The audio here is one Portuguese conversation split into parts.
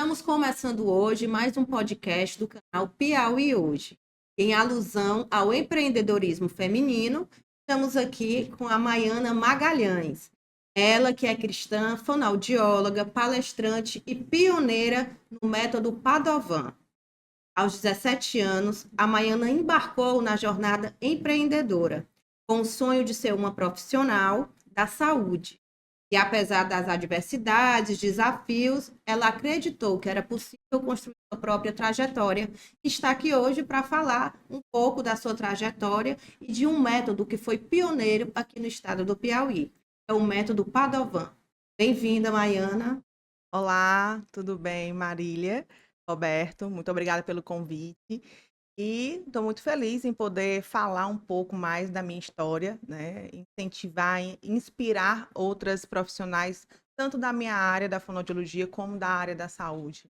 Estamos começando hoje mais um podcast do canal Piauí Hoje. Em alusão ao empreendedorismo feminino, estamos aqui com a Maiana Magalhães. Ela que é cristã, fonoaudióloga, palestrante e pioneira no método Padovan. Aos 17 anos, a Maiana embarcou na jornada empreendedora, com o sonho de ser uma profissional da saúde. E apesar das adversidades, desafios, ela acreditou que era possível construir sua própria trajetória e está aqui hoje para falar um pouco da sua trajetória e de um método que foi pioneiro aqui no estado do Piauí. É o método Padovan. Bem-vinda, Maiana. Olá, tudo bem, Marília? Roberto, muito obrigada pelo convite. E estou muito feliz em poder falar um pouco mais da minha história, né? Incentivar, inspirar outras profissionais, tanto da minha área da fonoaudiologia como da área da saúde.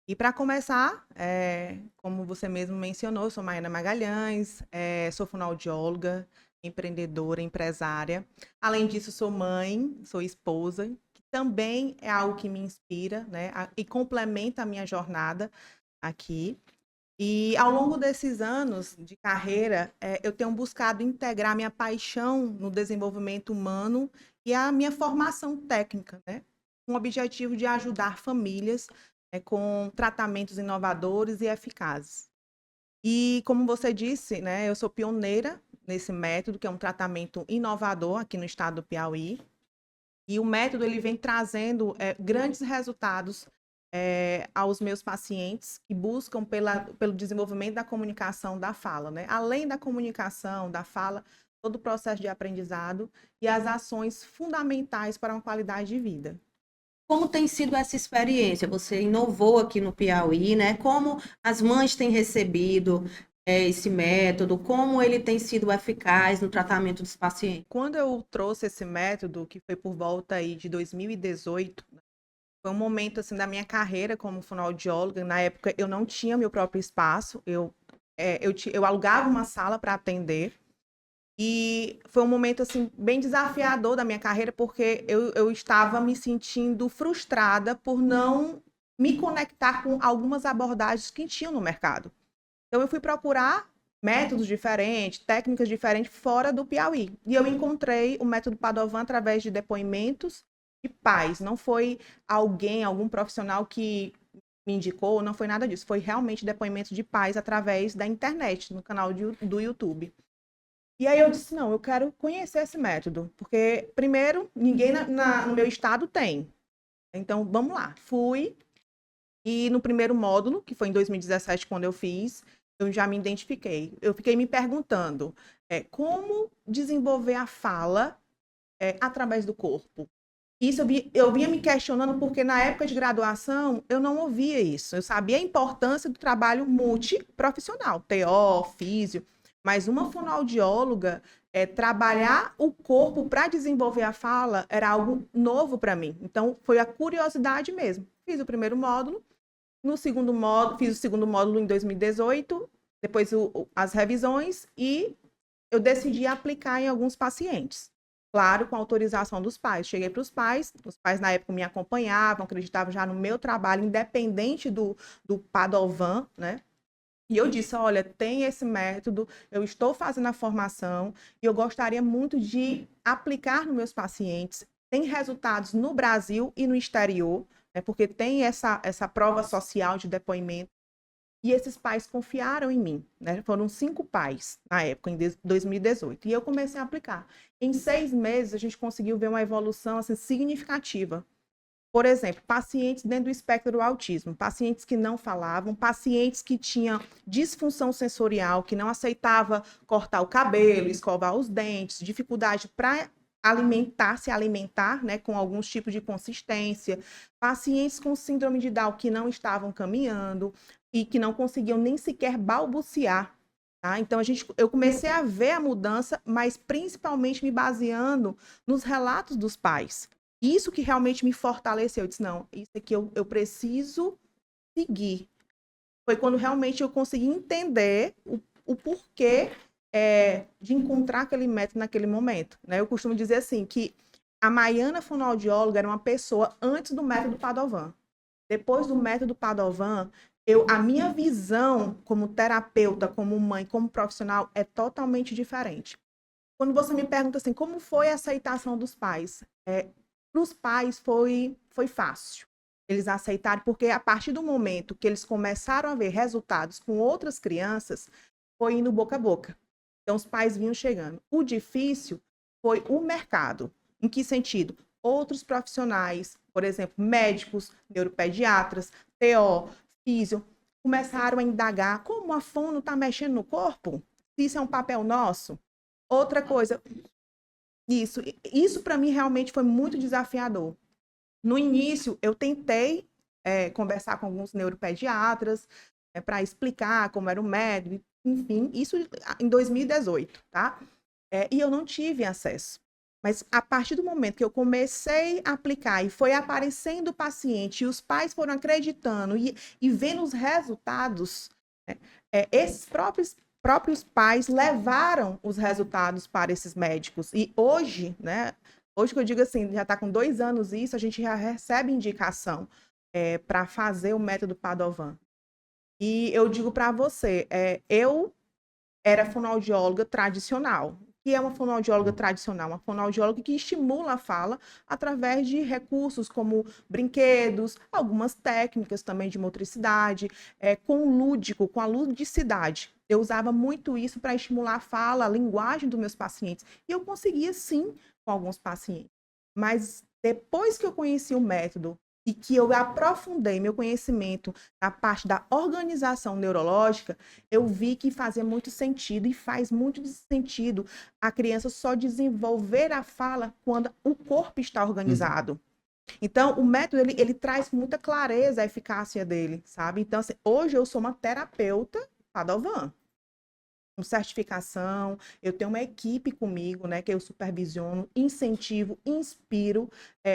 E para começar, como você mesmo mencionou, sou Maiana Magalhães, sou fonoaudióloga, empreendedora, empresária. Além disso, sou mãe, sou esposa, que também é algo que me inspira, né, e complementa a minha jornada aqui. E ao longo desses anos de carreira, eu tenho buscado integrar minha paixão no desenvolvimento humano e a minha formação técnica, né, com o objetivo de ajudar famílias com tratamentos inovadores e eficazes. E como você disse, né, eu sou pioneira nesse método, que é um tratamento inovador aqui no estado do Piauí. E o método ele vem trazendo grandes resultados aos meus pacientes que buscam pelo desenvolvimento da comunicação da fala, né? Além da comunicação, da fala, todo o processo de aprendizado e as ações fundamentais para uma qualidade de vida. Como tem sido essa experiência? Você inovou aqui no Piauí, né? Como as mães têm recebido esse método? Como ele tem sido eficaz no tratamento dos pacientes? Quando eu trouxe esse método, que foi por volta aí de 2018, foi um momento assim da minha carreira como fonoaudióloga. Na época eu não tinha meu próprio espaço, eu alugava uma sala para atender. E foi um momento assim bem desafiador da minha carreira, porque eu estava me sentindo frustrada por não me conectar com algumas abordagens que tinham no mercado. Então eu fui procurar métodos diferentes, técnicas diferentes fora do Piauí. E eu encontrei o método Padovan através de depoimentos de pais. Não foi algum profissional que me indicou, não foi nada disso. Foi realmente depoimentos de pais através da internet, no canal do YouTube. E aí eu disse, não, eu quero conhecer esse método, porque, primeiro, ninguém no meu estado tem. Então, vamos lá. Fui, e no primeiro módulo, que foi em 2017, quando eu fiz, eu já me identifiquei. Eu fiquei me perguntando como desenvolver a fala através do corpo. Isso eu vinha me questionando porque na época de graduação eu não ouvia isso. Eu sabia a importância do trabalho multiprofissional, TO, físio, mas uma fonoaudióloga trabalhar o corpo para desenvolver a fala era algo novo para mim. Então foi a curiosidade mesmo. Fiz o primeiro módulo, no segundo módulo, fiz o segundo módulo em 2018, depois as revisões e eu decidi aplicar em alguns pacientes. Claro, com autorização dos pais. Cheguei para os pais na época me acompanhavam, acreditavam já no meu trabalho, independente do Padovan, né? E eu disse, olha, tem esse método, eu estou fazendo a formação e eu gostaria muito de aplicar nos meus pacientes. Tem resultados no Brasil e no exterior, né, porque tem essa prova social de depoimento. E esses pais confiaram em mim, né? Foram 5 pais na época, em 2018. E eu comecei a aplicar. Em 6 meses, a gente conseguiu ver uma evolução assim, significativa. Por exemplo, pacientes dentro do espectro do autismo, pacientes que não falavam, pacientes que tinham disfunção sensorial, que não aceitava cortar o cabelo, escovar os dentes, dificuldade para se alimentar, né, com alguns tipos de consistência, pacientes com síndrome de Down que não estavam caminhando e que não conseguiam nem sequer balbuciar. Tá? Então, eu comecei a ver a mudança, mas principalmente me baseando nos relatos dos pais. Isso que realmente me fortaleceu. Eu disse, não, isso aqui eu preciso seguir. Foi quando realmente eu consegui entender o porquê de encontrar aquele método naquele momento. Né? Eu costumo dizer assim, que a Maiana fonoaudióloga era uma pessoa antes do método Padovan. Depois do método Padovan, a minha visão como terapeuta, como mãe, como profissional é totalmente diferente. Quando você me pergunta assim, como foi a aceitação dos pais? Para os pais foi fácil. Eles aceitaram, porque a partir do momento que eles começaram a ver resultados com outras crianças, foi indo boca a boca. Então, os pais vinham chegando. O difícil foi o mercado. Em que sentido? Outros profissionais, por exemplo, médicos, neuropediatras, TO, físio, começaram a indagar como a fono está mexendo no corpo? Se isso é um papel nosso? Outra coisa, isso para mim realmente foi muito desafiador. No início, eu tentei conversar com alguns neuropediatras para explicar como era o método, enfim, isso em 2018, tá? E eu não tive acesso. Mas a partir do momento que eu comecei a aplicar e foi aparecendo o paciente e os pais foram acreditando e vendo os resultados, né, esses próprios pais levaram os resultados para esses médicos. E hoje, né, hoje que eu digo assim, já está com 2 anos isso, a gente já recebe indicação para fazer o método Padovan. E eu digo para você, eu era fonoaudióloga tradicional. Que é uma fonoaudióloga tradicional? Uma fonoaudióloga que estimula a fala através de recursos como brinquedos, algumas técnicas também de motricidade, com o lúdico, com a ludicidade. Eu usava muito isso para estimular a fala, a linguagem dos meus pacientes. E eu conseguia, sim, com alguns pacientes. Mas depois que eu conheci o método e que eu aprofundei meu conhecimento na parte da organização neurológica, eu vi que fazia muito sentido e faz muito sentido a criança só desenvolver a fala quando o corpo está organizado. Então, o método, ele traz muita clareza a eficácia dele, sabe? Então, assim, hoje eu sou uma terapeuta Padovan, com certificação, eu tenho uma equipe comigo, né, que eu supervisiono, incentivo, inspiro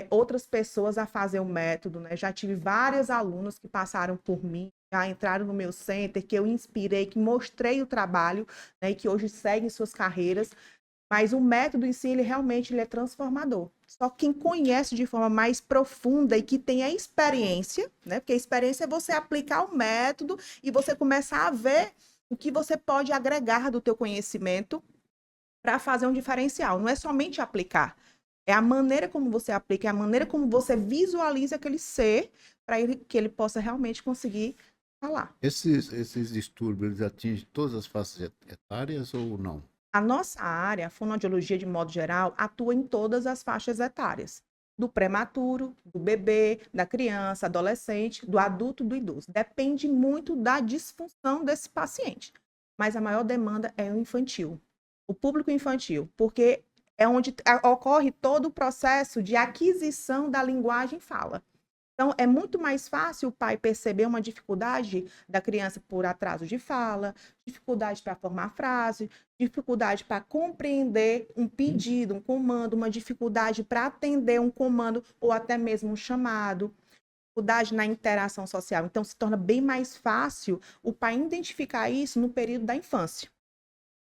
outras pessoas a fazer o método, né? Já tive várias alunas que passaram por mim, já entraram no meu center, que eu inspirei, que mostrei o trabalho, né, e que hoje seguem suas carreiras, mas o método em si, ele realmente ele é transformador. Só quem conhece de forma mais profunda e que tem a experiência, né? Porque a experiência é você aplicar o método e você começar a ver o que você pode agregar do teu conhecimento para fazer um diferencial. Não é somente aplicar, é a maneira como você aplica, é a maneira como você visualiza aquele ser para que ele possa realmente conseguir falar. Esses distúrbios, eles atingem todas as faixas etárias ou não? A nossa área, a fonoaudiologia de modo geral, atua em todas as faixas etárias. Do prematuro, do bebê, da criança, adolescente, do adulto, do idoso. Depende muito da disfunção desse paciente. Mas a maior demanda é o infantil. O público infantil, porque é onde ocorre todo o processo de aquisição da linguagem fala. Então, é muito mais fácil o pai perceber uma dificuldade da criança por atraso de fala, dificuldade para formar frase, dificuldade para compreender um pedido, um comando, uma dificuldade para atender um comando ou até mesmo um chamado, dificuldade na interação social. Então, se torna bem mais fácil o pai identificar isso no período da infância.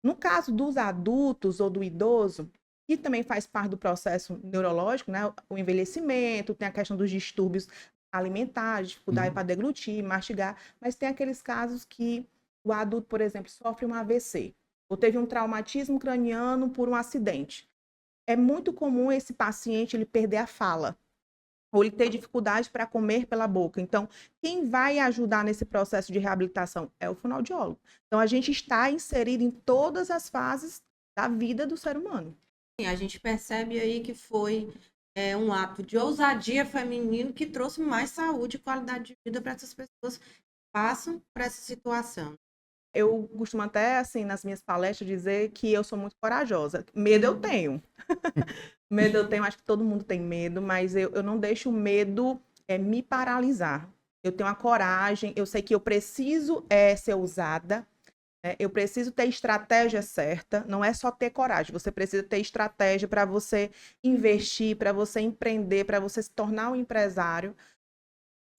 No caso dos adultos ou do idoso, que também faz parte do processo neurológico, né? O envelhecimento, tem a questão dos distúrbios alimentares, dificuldade para deglutir, mastigar, mas tem aqueles casos que o adulto, por exemplo, sofre um AVC, ou teve um traumatismo craniano por um acidente. É muito comum esse paciente ele perder a fala, ou ele ter dificuldade para comer pela boca. Então, quem vai ajudar nesse processo de reabilitação é o fonoaudiólogo. Então, a gente está inserido em todas as fases da vida do ser humano. A gente percebe aí que foi um ato de ousadia feminino que trouxe mais saúde e qualidade de vida para essas pessoas que passam por essa situação. Eu costumo até, assim, nas minhas palestras, dizer que eu sou muito corajosa. Medo eu tenho. Medo eu tenho, acho que todo mundo tem medo, mas eu não deixo o medo me paralisar. Eu tenho a coragem, eu sei que eu preciso ser ousada, eu preciso ter estratégia certa, não é só ter coragem, você precisa ter estratégia para você investir, para você empreender, para você se tornar um empresário.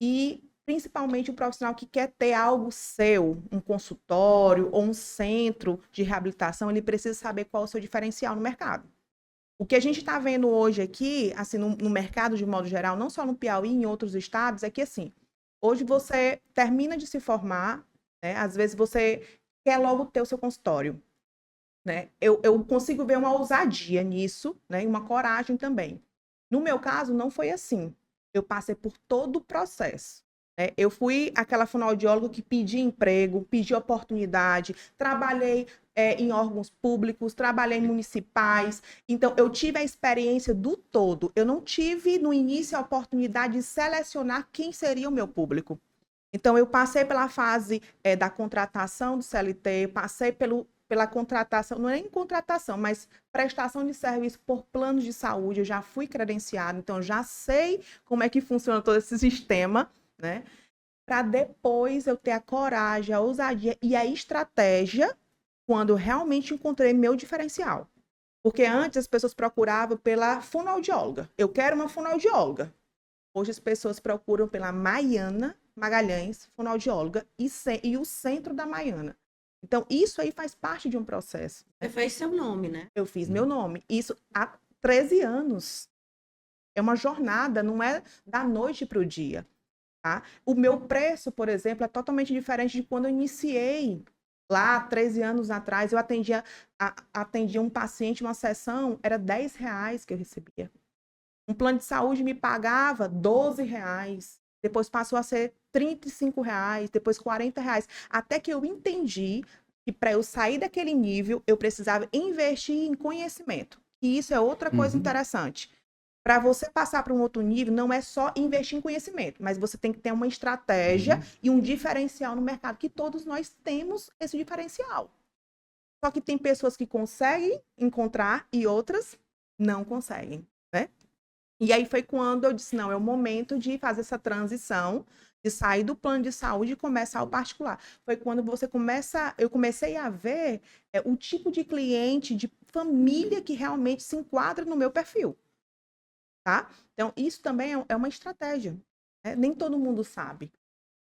E principalmente o profissional que quer ter algo seu, um consultório ou um centro de reabilitação, ele precisa saber qual é o seu diferencial no mercado. O que a gente está vendo hoje aqui, assim, no mercado de modo geral, não só no Piauí, em outros estados, é que, assim, Hoje você termina de se formar, né? Às vezes você quer logo ter o seu consultório, né? Eu consigo ver uma ousadia nisso, né? E uma coragem também. No meu caso, não foi assim. Eu passei por todo o processo, né? Eu fui aquela fonoaudióloga que pedia emprego, pedia oportunidade, trabalhei em órgãos públicos, trabalhei em municipais. Então, eu tive a experiência do todo. Eu não tive, no início, a oportunidade de selecionar quem seria o meu público. Então, eu passei pela fase da contratação do CLT, passei pela contratação, não é nem contratação, mas prestação de serviço por planos de saúde. Eu já fui credenciada, então já sei como é que funciona todo esse sistema, né? Para depois eu ter a coragem, a ousadia e a estratégia quando realmente encontrei meu diferencial. Porque antes as pessoas procuravam pela fonoaudióloga. Eu quero uma fonoaudióloga. Hoje as pessoas procuram pela Maiana Magalhães, fonoaudióloga, e o centro da Maiana. Então, isso aí faz parte de um processo. Você fez seu nome, né? Eu fiz meu nome. Isso há 13 anos. É uma jornada, não é da noite para o dia. Tá? O meu preço, por exemplo, é totalmente diferente de quando eu iniciei. Lá, 13 anos atrás, eu atendia um paciente, uma sessão, era R$ 10 que eu recebia. Um plano de saúde me pagava R$ 12, depois passou a ser R$ 35, depois R$ 40, até que eu entendi que para eu sair daquele nível, eu precisava investir em conhecimento. E isso é outra coisa interessante. Para você passar para um outro nível, não é só investir em conhecimento, mas você tem que ter uma estratégia e um diferencial no mercado, que todos nós temos esse diferencial. Só que tem pessoas que conseguem encontrar e outras não conseguem, né? E aí foi quando eu disse, não, é o momento de fazer essa transição, de sair do plano de saúde e começar o particular. Foi quando eu comecei a ver o tipo de cliente, de família que realmente se enquadra no meu perfil, tá? Então, isso também é uma estratégia, né? Nem todo mundo sabe.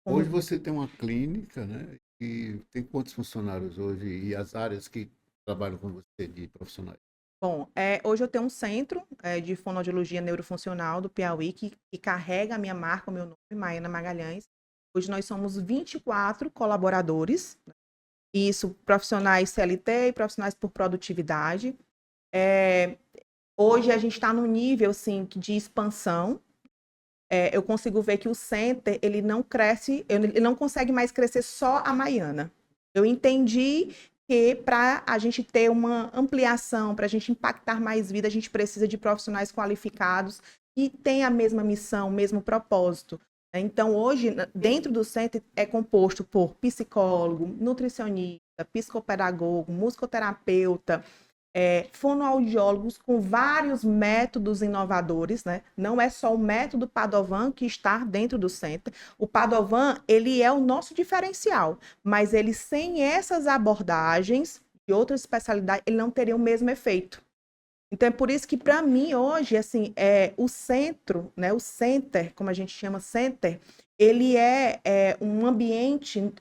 Hoje você tem uma clínica, né? E tem quantos funcionários hoje e as áreas que trabalham com você de profissionais? Bom, hoje eu tenho um centro de fonoaudiologia neurofuncional do Piauí que carrega a minha marca, o meu nome, Maiana Magalhães. Hoje nós somos 24 colaboradores, né? Isso, profissionais CLT e profissionais por produtividade. Hoje a gente está no nível assim, de expansão. Eu consigo ver que o center ele não cresce, ele não consegue mais crescer só a Maiana. Eu entendi que para a gente ter uma ampliação, para a gente impactar mais vida, a gente precisa de profissionais qualificados que têm a mesma missão, o mesmo propósito. Então, hoje, dentro do centro, é composto por psicólogo, nutricionista, psicopedagogo, musicoterapeuta, fonoaudiólogos com vários métodos inovadores, né? Não é só o método Padovan que está dentro do centro. O Padovan, ele é o nosso diferencial, mas ele sem essas abordagens de outras especialidades, ele não teria o mesmo efeito. Então, é por isso que, para mim, hoje, assim, o centro, né, o center, como a gente chama center, ele é um ambiente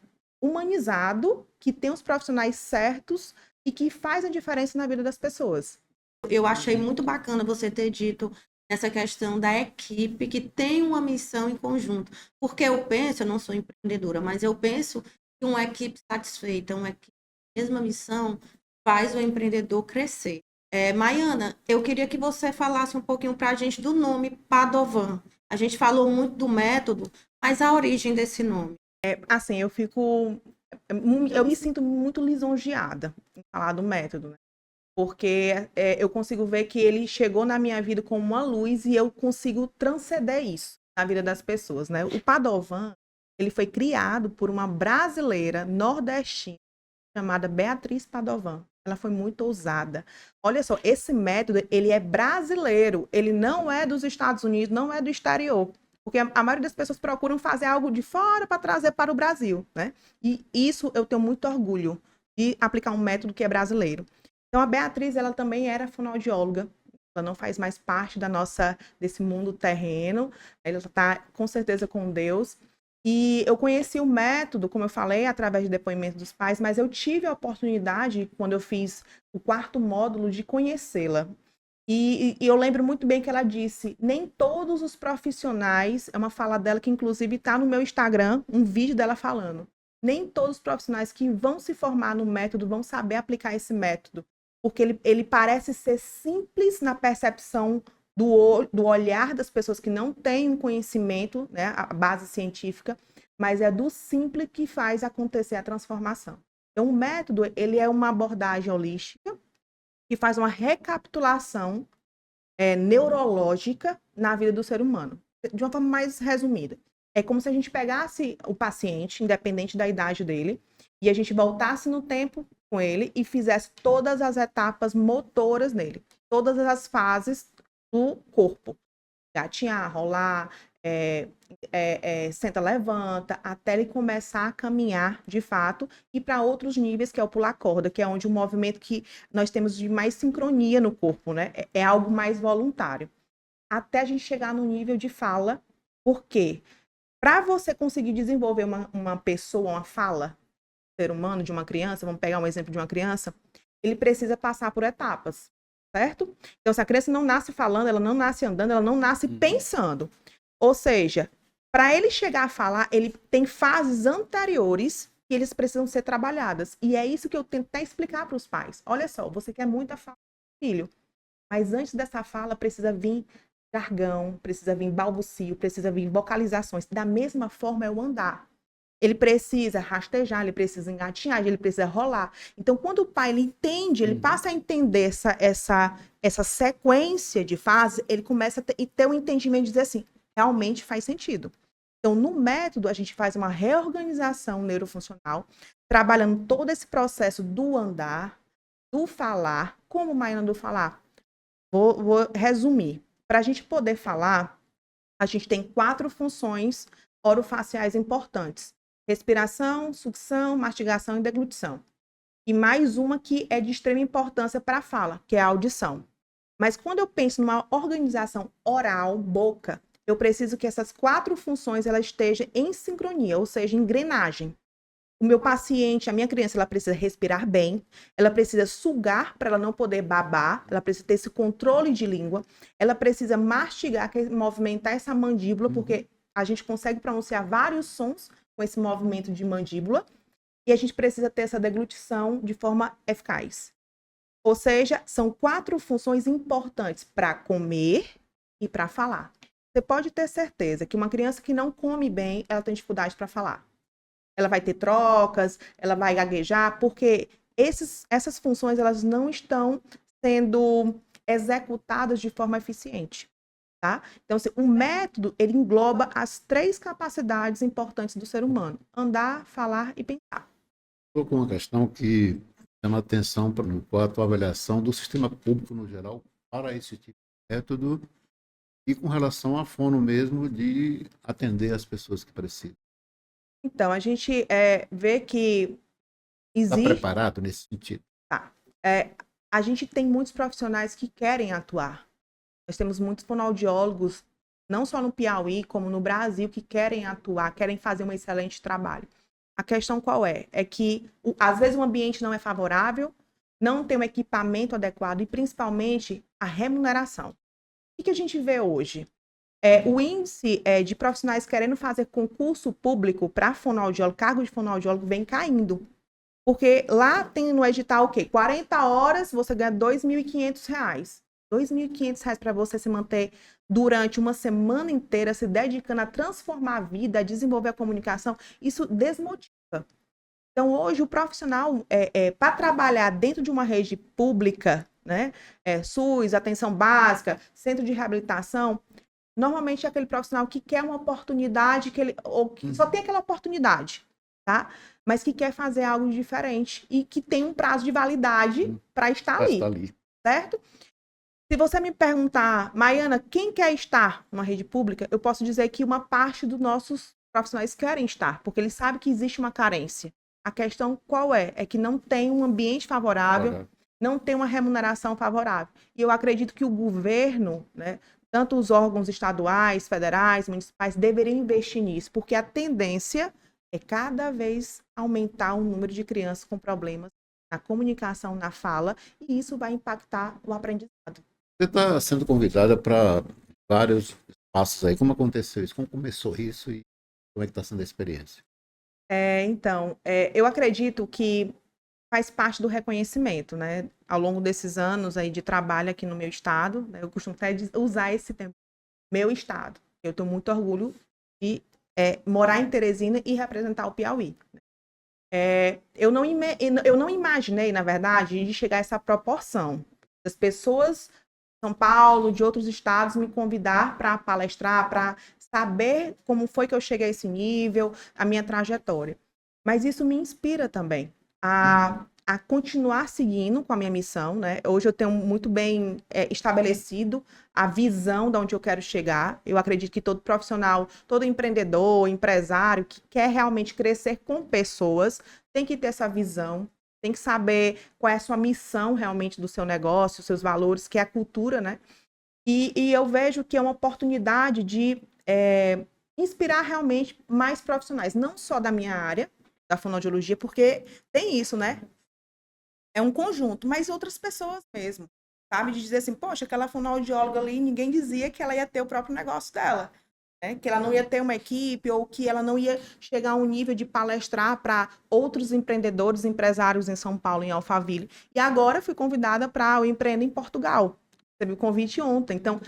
humanizado, que tem os profissionais certos e que faz a diferença na vida das pessoas. Eu achei muito bacana você ter dito essa questão da equipe que tem uma missão em conjunto. Porque eu não sou empreendedora, mas eu penso que uma equipe satisfeita, uma equipe com a mesma missão, faz o empreendedor crescer. Maiana, eu queria que você falasse um pouquinho para a gente do nome Padovan. A gente falou muito do método, mas a origem desse nome. Assim, eu me sinto muito lisonjeada em falar do método, né? Porque eu consigo ver que ele chegou na minha vida como uma luz e eu consigo transcender isso na vida das pessoas, né? O Padovan, ele foi criado por uma brasileira nordestina chamada Beatriz Padovan. Ela foi muito ousada. Olha só, esse método, ele é brasileiro, ele não é dos Estados Unidos, não é do exterior. Porque a maioria das pessoas procuram fazer algo de fora para trazer para o Brasil, né? E isso eu tenho muito orgulho de aplicar um método que é brasileiro. Então, a Beatriz, ela também era fonoaudióloga. Ela não faz mais parte desse mundo terreno. Ela está, com certeza, com Deus. E eu conheci o método, como eu falei, através de depoimento dos pais, mas eu tive a oportunidade, quando eu fiz o 4º módulo, de conhecê-la. E eu lembro muito bem que ela disse, nem todos os profissionais, é uma fala dela que inclusive está no meu Instagram, um vídeo dela falando, nem todos os profissionais que vão se formar no método vão saber aplicar esse método, porque ele parece ser simples na percepção do olhar das pessoas que não têm um conhecimento, né, a base científica, mas é do simples que faz acontecer a transformação. Então, o método, ele é uma abordagem holística, que faz uma recapitulação neurológica na vida do ser humano, de uma forma mais resumida. É como se a gente pegasse o paciente, independente da idade dele, e a gente voltasse no tempo com ele e fizesse todas as etapas motoras nele, todas as fases do corpo. Gatinhar, rolar, senta, levanta, até ele começar a caminhar de fato e para outros níveis, que é o pular corda, que é onde o movimento que nós temos de mais sincronia no corpo, né? É algo mais voluntário. Até a gente chegar no nível de fala, porque para você conseguir desenvolver uma pessoa, uma fala, ser humano, de uma criança, vamos pegar um exemplo de uma criança, ele precisa passar por etapas, certo? Então, se a criança não nasce falando, ela não nasce andando, ela não nasce pensando. Ou seja, para ele chegar a falar, ele tem fases anteriores que eles precisam ser trabalhadas. E é isso que eu tento até explicar para os pais. Olha só, você quer muita fala, filho, mas antes dessa fala precisa vir jargão, precisa vir balbucio, precisa vir vocalizações. Da mesma forma é o andar. Ele precisa rastejar, ele precisa engatinhar, ele precisa rolar. Então, quando o pai ele entende, ele passa a entender essa sequência de fases, ele começa a ter um entendimento de dizer assim, realmente faz sentido. Então, no método, a gente faz uma reorganização neurofuncional, trabalhando todo esse processo do andar, do falar. Como, Maiana, do falar? Vou resumir. Para a gente poder falar, a gente tem 4 funções orofaciais importantes. Respiração, sucção, mastigação e deglutição. E mais uma que é de extrema importância para a fala, que é a audição. Mas quando eu penso numa organização oral, boca, eu preciso que essas 4 funções elas estejam em sincronia, ou seja, engrenagem. O meu paciente, a minha criança, ela precisa respirar bem, ela precisa sugar para ela não poder babar, ela precisa ter esse controle de língua, ela precisa mastigar, movimentar essa mandíbula, porque a gente consegue pronunciar vários sons com esse movimento de mandíbula, e a gente precisa ter essa deglutição de forma eficaz. Ou seja, são 4 funções importantes para comer e para falar. Você pode ter certeza que uma criança que não come bem, ela tem dificuldade para falar. Ela vai ter trocas, ela vai gaguejar, porque essas funções elas não estão sendo executadas de forma eficiente. Tá? Então, assim, o método, ele engloba as 3 capacidades importantes do ser humano: andar, falar e pensar. Estou com uma questão que chama atenção para a tua avaliação do sistema público no geral para esse tipo de método e com relação à fono mesmo de atender as pessoas que precisam. Então, a gente vê que Está existe... preparado nesse sentido? Tá. A gente tem muitos profissionais que querem atuar. Nós temos muitos fonoaudiólogos, não só no Piauí, como no Brasil, que querem atuar, querem fazer um excelente trabalho. A questão qual é? É que, às vezes, o ambiente não é favorável, não tem um equipamento adequado e, principalmente, a remuneração. O que a gente vê hoje? O índice de profissionais querendo fazer concurso público para fonoaudiólogo, cargo de fonoaudiólogo, vem caindo. Porque lá tem no edital o quê? 40 horas, você ganha R$ 2.500. R$ 2.500 para você se manter durante uma semana inteira se dedicando a transformar a vida, a desenvolver a comunicação, isso desmotiva. Então, hoje, o profissional, para trabalhar dentro de uma rede pública, né, SUS, atenção básica, centro de reabilitação, normalmente é aquele profissional que quer uma oportunidade, ou que só tem aquela oportunidade, tá? Mas que quer fazer algo diferente e que tem um prazo de validade para estar ali, certo? Se você me perguntar, Maiana, quem quer estar numa rede pública, eu posso dizer que uma parte dos nossos profissionais querem estar, porque eles sabem que existe uma carência. A questão qual é? É que não tem um ambiente favorável, não tem uma remuneração favorável. E eu acredito que o governo, né, tanto os órgãos estaduais, federais, municipais, deveriam investir nisso, porque a tendência é cada vez aumentar o número de crianças com problemas na comunicação, na fala, e isso vai impactar o aprendizado. Você está sendo convidada para vários espaços aí. Como aconteceu isso? Como começou isso e como é que está sendo a experiência? Então, eu acredito que faz parte do reconhecimento, né? Ao longo desses anos aí de trabalho aqui no meu estado, né? Eu costumo até usar esse tempo, meu estado. Eu tenho muito orgulho de morar em Teresina e representar o Piauí. Eu não imaginei, na verdade, de chegar a essa proporção. Das pessoas de São Paulo, de outros estados, me convidar para palestrar, para saber como foi que eu cheguei a esse nível, a minha trajetória. Mas isso me inspira também a continuar seguindo com a minha missão, né? Hoje eu tenho muito bem estabelecido a visão de onde eu quero chegar. Eu acredito que todo profissional, todo empreendedor, empresário que quer realmente crescer com pessoas, tem que ter essa visão, tem que saber qual é a sua missão realmente do seu negócio, seus valores, que é a cultura, né? E eu vejo que é uma oportunidade de inspirar realmente mais profissionais, não só da minha área, da fonoaudiologia, porque tem isso, né? É um conjunto, mas outras pessoas mesmo, sabe? De dizer assim, poxa, aquela fonoaudióloga ali, ninguém dizia que ela ia ter o próprio negócio dela, né? Que ela não ia ter uma equipe ou que ela não ia chegar a um nível de palestrar para outros empreendedores, empresários em São Paulo, em Alphaville. E agora fui convidada para o Empreenda em Portugal. Teve o convite ontem, então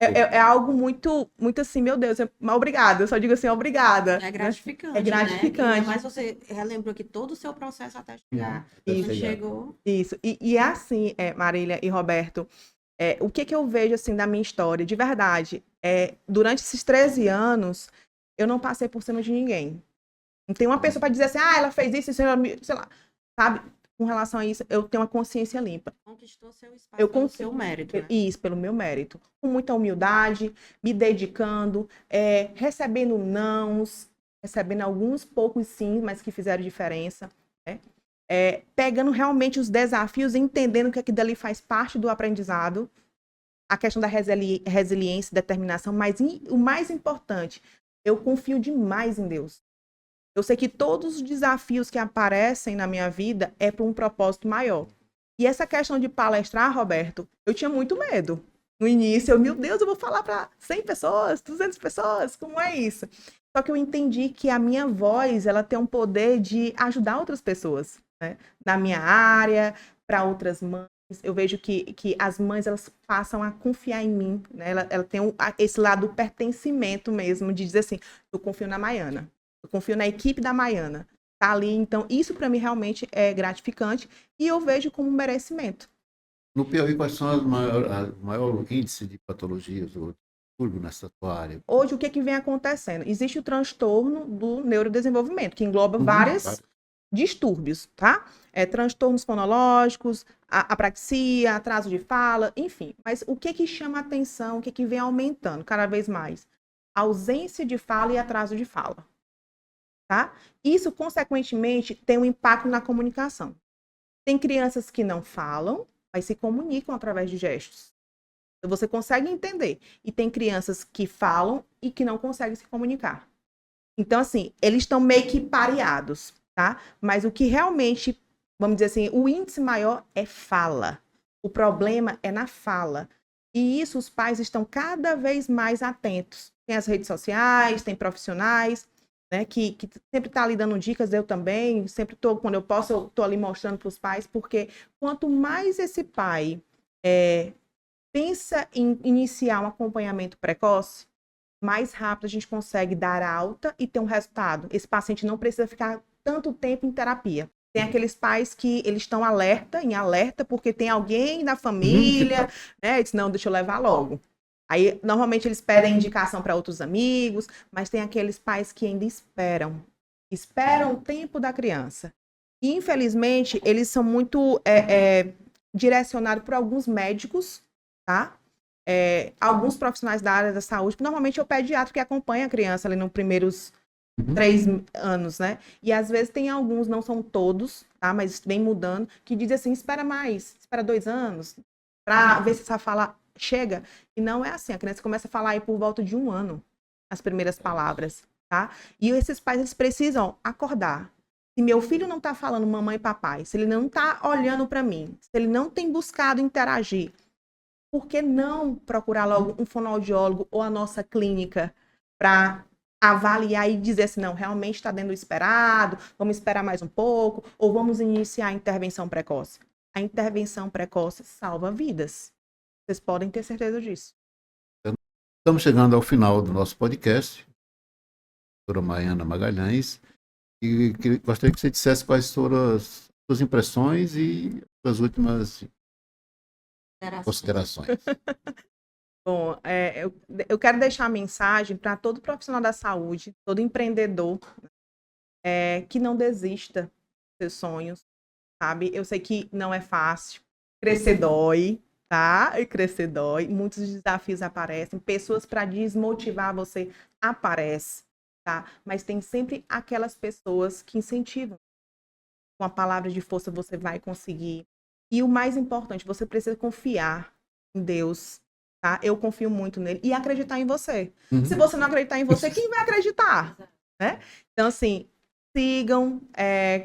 é algo muito, muito assim, meu Deus, mas obrigada, eu só digo assim, obrigada. É gratificante, É gratificante. né? Mas você relembrou que todo o seu processo até chegar. Até Você chegar. chegou. Isso. E é assim, Marília e Roberto, o que eu vejo assim da minha história, de verdade, durante esses 13 anos, eu não passei por cima de ninguém. Não tem uma pessoa para dizer assim, ela fez isso, sei lá, sabe? Com relação a isso, eu tenho uma consciência limpa. Conquistou seu espaço pelo consigo, seu mérito, né? Isso, pelo meu mérito. Com muita humildade, me dedicando, recebendo nãos, recebendo alguns poucos sim, mas que fizeram diferença, né? Pegando realmente os desafios, entendendo que aquilo dali faz parte do aprendizado, a questão da resiliência, determinação, mas o mais importante, eu confio demais em Deus. Eu sei que todos os desafios que aparecem na minha vida é para um propósito maior. E essa questão de palestrar, Roberto, eu tinha muito medo. No início, meu Deus, eu vou falar para 100 pessoas, 200 pessoas, como é isso? Só que eu entendi que a minha voz, ela tem um poder de ajudar outras pessoas, né? Na minha área, para outras mães. Eu vejo que as mães, elas passam a confiar em mim, né? Ela tem esse lado do pertencimento mesmo, de dizer assim, eu confio na Maiana. Eu confio na equipe da Maiana. Tá ali, então, isso para mim realmente é gratificante e eu vejo como um merecimento. No Piauí, quais são as maior índice de patologias ou distúrbio nessa tua área? Hoje, o que vem acontecendo? Existe o transtorno do neurodesenvolvimento, que engloba vários distúrbios, tá? Transtornos fonológicos, apraxia, atraso de fala, enfim. Mas o que chama a atenção, o que vem aumentando cada vez mais? Ausência de fala e atraso de fala. Tá? Isso, consequentemente, tem um impacto na comunicação. Tem crianças que não falam, mas se comunicam através de gestos. Então, você consegue entender. E tem crianças que falam e que não conseguem se comunicar. Então, assim, eles estão meio que pareados, tá? Mas o que realmente, vamos dizer assim, o índice maior é fala. O problema é na fala. E isso os pais estão cada vez mais atentos. Tem as redes sociais, tem profissionais, né, que sempre está ali dando dicas, eu também, sempre estou, quando eu posso, eu estou ali mostrando para os pais, porque quanto mais esse pai pensa em iniciar um acompanhamento precoce, mais rápido a gente consegue dar alta e ter um resultado. Esse paciente não precisa ficar tanto tempo em terapia. Tem aqueles pais que eles estão em alerta, porque tem alguém na família, né, diz, não, deixa eu levar logo. Aí, normalmente, eles pedem indicação para outros amigos, mas tem aqueles pais que ainda esperam o tempo da criança. E, infelizmente, eles são muito direcionados por alguns médicos, tá? Alguns profissionais da área da saúde, normalmente é o pediatra que acompanha a criança ali nos primeiros 3 anos, né? E, às vezes, tem alguns, não são todos, tá? Mas vem mudando, que dizem assim, espera mais, espera 2 anos, para ver se essa fala chega, e não é assim, a criança começa a falar aí por volta de 1 ano, as primeiras palavras, tá? E esses pais, eles precisam acordar. Se meu filho não tá falando mamãe e papai, se ele não tá olhando para mim, se ele não tem buscado interagir, por que não procurar logo um fonoaudiólogo ou a nossa clínica para avaliar e dizer assim, não, realmente está dentro do esperado, vamos esperar mais um pouco, ou vamos iniciar a intervenção precoce. A intervenção precoce salva vidas. Vocês podem ter certeza disso. Estamos chegando ao final do nosso podcast, doutora Maiana Magalhães, e gostaria que você dissesse quais foram as suas impressões e as últimas considerações. Bom, eu quero deixar a mensagem para todo profissional da saúde, todo empreendedor, que não desista dos seus sonhos, sabe? Eu sei que não é fácil, crescer dói, tá? E crescer dói, muitos desafios aparecem, pessoas para desmotivar você aparecem, tá? Mas tem sempre aquelas pessoas que incentivam. Com a palavra de força você vai conseguir. E o mais importante, você precisa confiar em Deus, tá? Eu confio muito nele e acreditar em você. Se você não acreditar em você, quem vai acreditar? Né? Então, assim, sigam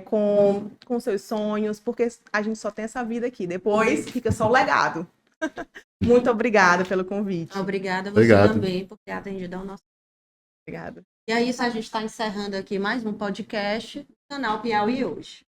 com seus sonhos, porque a gente só tem essa vida aqui. Depois fica só o legado. Muito obrigada pelo convite. Obrigada a você também por ter atendido ao nosso. Obrigada. E é isso, a gente está encerrando aqui mais um podcast do canal Piauí Hoje.